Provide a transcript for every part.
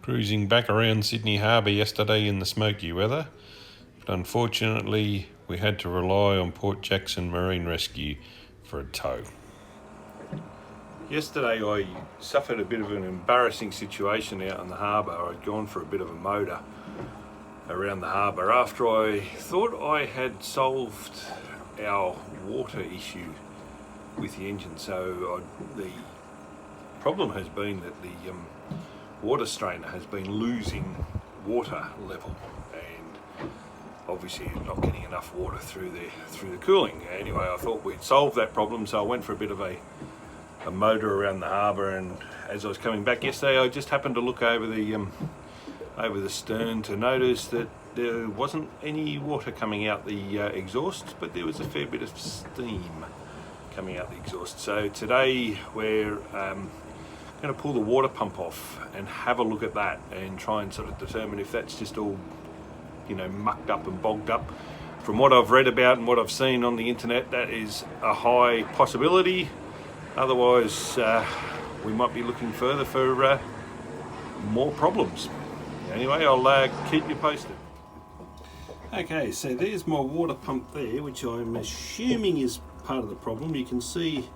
Cruising back around Sydney Harbour yesterday in the smoky weather, but unfortunately we had to rely on Port Jackson Marine Rescue for a tow. Yesterday I suffered a bit of an embarrassing situation out in the harbour. I'd gone for a bit of a motor around the harbour after I thought I had solved our water issue with the engine. So the problem has been that the water strainer has been losing water level, and obviously not getting enough water through the cooling. Anyway, I thought we'd solved that problem, so I went for a bit of a motor around the harbour, and as I was coming back yesterday I just happened to look over the stern to notice that there wasn't any water coming out the exhaust, but there was a fair bit of steam coming out the exhaust. So today we're going to pull the water pump off and have a look at that and try and sort of determine if that's just all, mucked up and bogged up. From what I've read about and what I've seen on the internet, that is a high possibility. Otherwise, we might be looking further for more problems. Anyway, I'll keep you posted. Okay, so there's my water pump there, which I'm assuming is part of the problem. You can see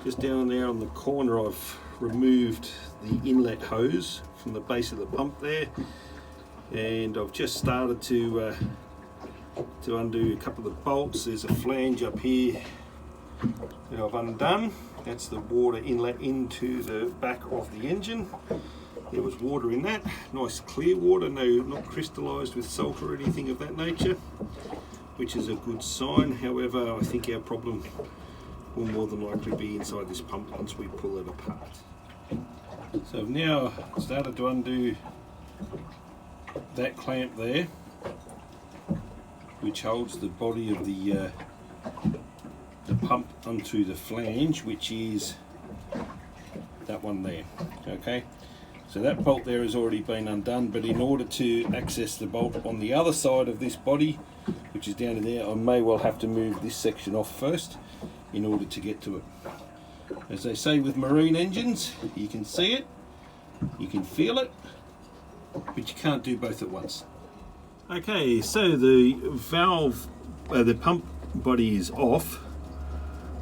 just down there on the corner I've removed the inlet hose from the base of the pump there, and I've just started to undo a couple of the bolts. There's a flange up here that I've undone. That's the water inlet into the back of the engine. There was water in that, nice clear water, not crystallized with salt or anything of that nature, which is a good sign. However, I think our problem will more than likely be inside this pump once we pull it apart. So I've now started to undo that clamp there, which holds the body of the pump onto the flange, which is that one there. Okay, so that bolt there has already been undone, but in order to access the bolt on the other side of this body, which is down in there, I may well have to move this section off first in order to get to it. As they say with marine engines, you can see it, you can feel it, but you can't do both at once. Okay, so the valve, the pump body is off,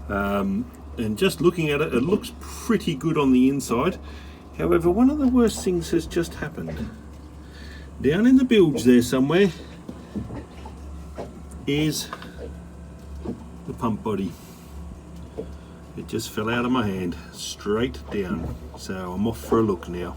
and just looking at it, it looks pretty good on the inside. However, one of the worst things has just happened. Down in the bilge there somewhere is the pump body. It just fell out of my hand, straight down. So I'm off for a look now.